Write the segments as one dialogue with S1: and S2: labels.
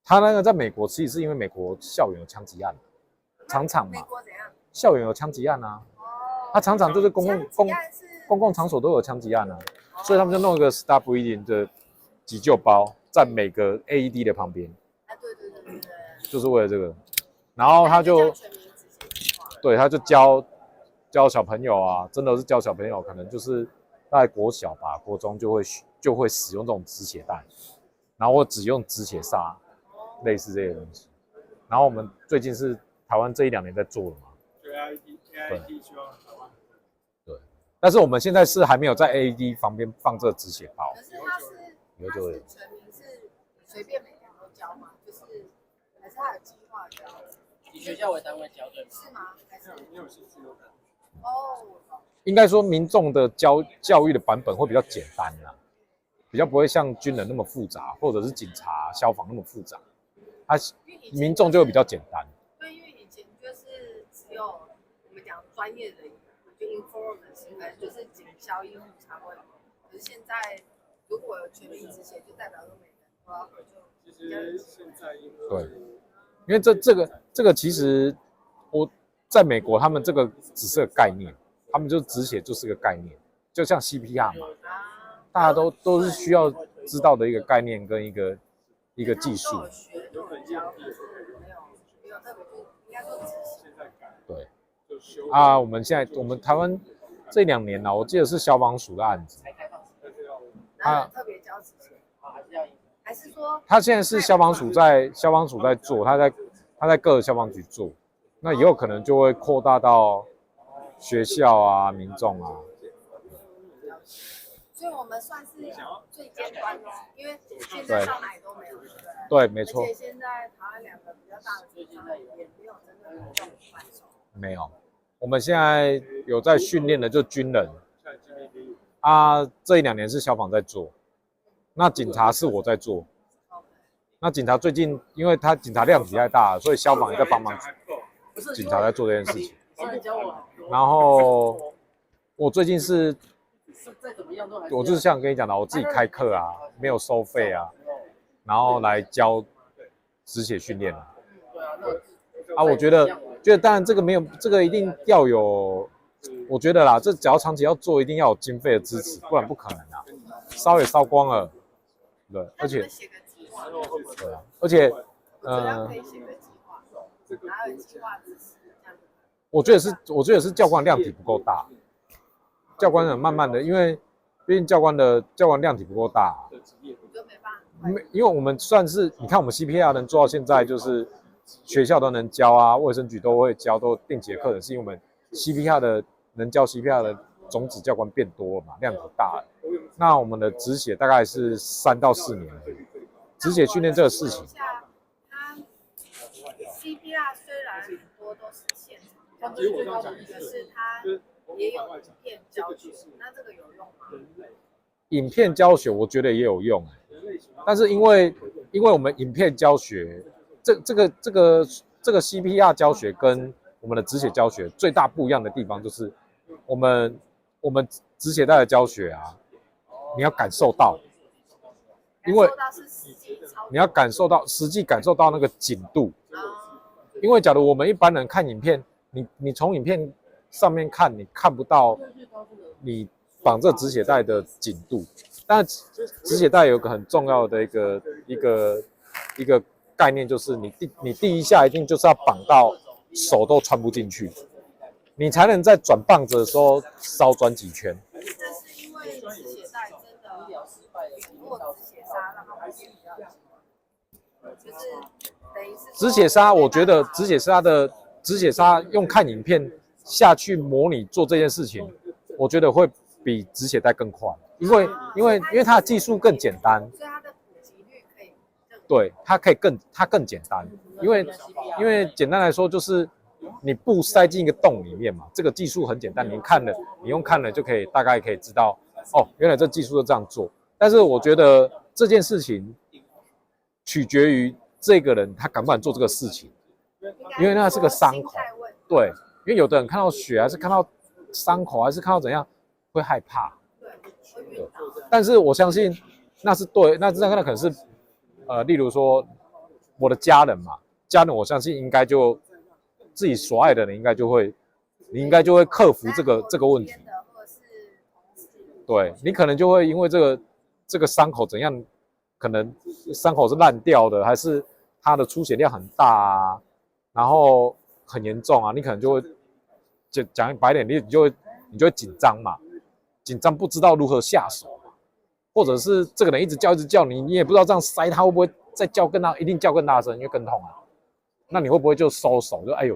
S1: 他那个在美国，其实是因为美国校园有枪击案，常常嘛，校园有枪击案啊，他常常就是公共场所都有枪击案啊，所以他们就弄一个 Stop Bleeding 的急救包在每个 AED 的旁边。对，就是为了这个，然后他就对，他就教小朋友啊，真的是教小朋友，可能就是大概国小吧，国中就会使用这种止血带，然后或只用止血纱，类似这些东西。然后我们最近是台湾这1-2年在做了嘛，对 AID 希望台湾对，但是我们现在是还没有在 AED 旁边放这个止血包。可是它是全民是随便每天都教吗？就是还是它有计划教？
S2: 以学校为单位教对吗？
S1: 是吗？还是你有兴趣有感觉？哦，应该说民众的教育的版本会比较简单啦，比较不会像军人那么复杂，或者是警察、消防那么复杂。民众就会比较简单。
S3: 对，因为以前就是只有我们讲专业的，就 informant 可能就是警消医护才会有。可是现在如果有全民止血，就代表说每个人都要合作。
S2: 其实现在
S1: 对，因为这个其实我在美国，他们这个只是个概念，他们就止血就是个概念，就像 CPR 嘛，大家都是需要知道的一个概念跟一个技术。对啊，我们台湾这2年呢，我记得是消防署的案子，
S3: 他特别教止血，还是说
S1: 他现在是消防署在做，他在各个消防局做，那以后可能就会扩大到学校啊、民众啊。
S3: 所以我们算是最尖端的，因为现在上海都没有，
S1: 对，没错。
S3: 而且现在台湾2个比较大的厂商也没有真的用扳手。
S1: 没有，我们现在有在训练的就军人啊，这1-2年是消防在做，那警察是我在做。那警察最近，因为警察量体太大了，所以消防也在帮忙警察在做这件事情。然后我最近是。我就是像跟你讲的，我自己开课啊，没有收费啊，然后来教止血训练啊。啊，我觉得当然这个没有，这个一定要有，我觉得啦，这只要长期要做，一定要有经费的支持，不然不可能啊，烧也烧光了，对，而且对啊，而且我觉得是教官量体不够大。教官很慢慢的，因为毕竟教官量体不够大，因为我们算是你看我们 CPR 能做到现在，就是学校都能教啊，卫生局都会教，都定期的课程，是因为我们 CPR 的能教 CPR 的种子教官变多了嘛，量体大了。那我们的止血大概是3到4年而已。止血训练这个事情，
S3: 它 CPR 虽然很多都是现场，可是它也有影片教学，那这个有用吗？
S1: 影片教学我觉得也有用，但是因为我们影片教学，这个 CPR 教学跟我们的止血教学最大不一样的地方就是，我们止血带的教学啊，你要感受到，因为你要实际感受到那个紧度，因为假如我们一般人看影片，你从影片上面看，你看不到你绑这止血带的紧度，但止血带有个很重要的一个概念，就是你第一下一定就是要绑到手都穿不进去，你才能在转棒子的时候少转几圈。
S3: 这是因为止血带真的如果止血纱让它会比较紧，就是等于是
S1: 止血纱，我觉得止血纱用看影片下去模拟做这件事情，我觉得会比止血带更快，因为它的技术更简单，
S3: 所以它的普及率可以
S1: 对，它更简单，因为简单来说就是你布塞进一个洞里面嘛，这个技术很简单，你用看了就可以大概可以知道哦，原来这技术就这样做。但是我觉得这件事情取决于这个人他敢不敢做这个事情，因为那是个伤口，对。因为有的人看到血，还是看到伤口，还是看到怎样，会害怕。对，但是我相信那是对，那可能是例如说我的家人嘛，家人我相信应该就自己所爱的人应该就会，你应该就会克服这个问题。对你可能就会因为这个伤口怎样，可能伤口是烂掉的，还是它的出血量很大啊，然后很严重啊，你可能就会讲白点，你就会紧张嘛，紧张不知道如何下手嘛，或者是这个人一直叫你也不知道这样塞他会不会再叫更大，一定叫更大声，因为更痛啊。那你会不会就收手，就哎呦？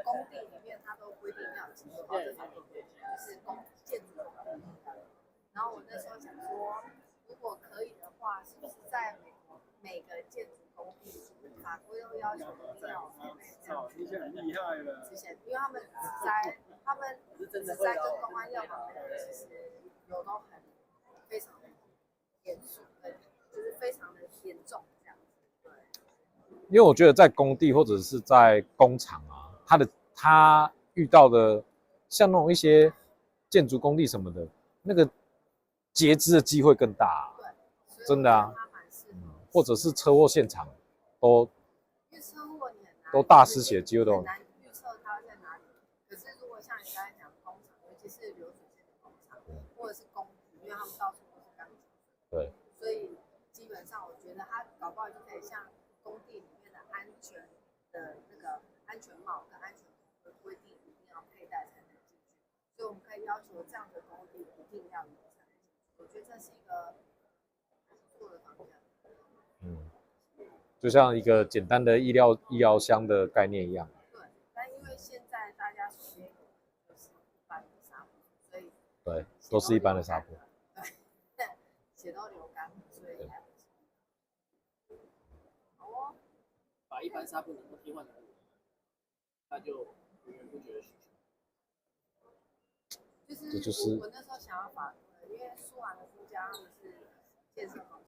S3: 工地里面它都规定要有进入到这方面，就是建筑的。然后我那时候想说，如果可以的话，是不是在每个建筑工地法规都要求一定要配备这样子的之前，因为他们只在跟公安要访的人，其实有都很非常的严肃，就是非常的严重这样子。对。
S1: 因为我觉得在工地或者是在工厂啊，他遇到的像那种一些建筑工地什么的，那个截肢的机会更大啊，
S3: 对，
S1: 真的啊，或者是车祸现场都大失血，机会都
S3: 很难预测它在哪里。可是如果像你刚才讲工厂，尤其是流水线的工厂，或者是工地，因为他们到处都是钢筋，
S1: 对，
S3: 所以基本上我觉得它搞不好就可以像工地里面的安全的那个安全帽跟安全服的规定一定要佩戴才能进去，所以我们可以要求这样的工地一定要有才能进去。我觉得这是一个不错的方向。
S1: 就像一个简单的医疗箱的概念一样。
S3: 对，但因为现在大家手边就是一般的纱布，所以
S1: 对，都是一般的纱布。
S3: 对，血都流干，所以还不错。好哦。
S2: 把一般纱布能够替换的，那就源源不绝的需求。
S3: 就是我那时候想要法，因为苏完的夫家他们是健身房。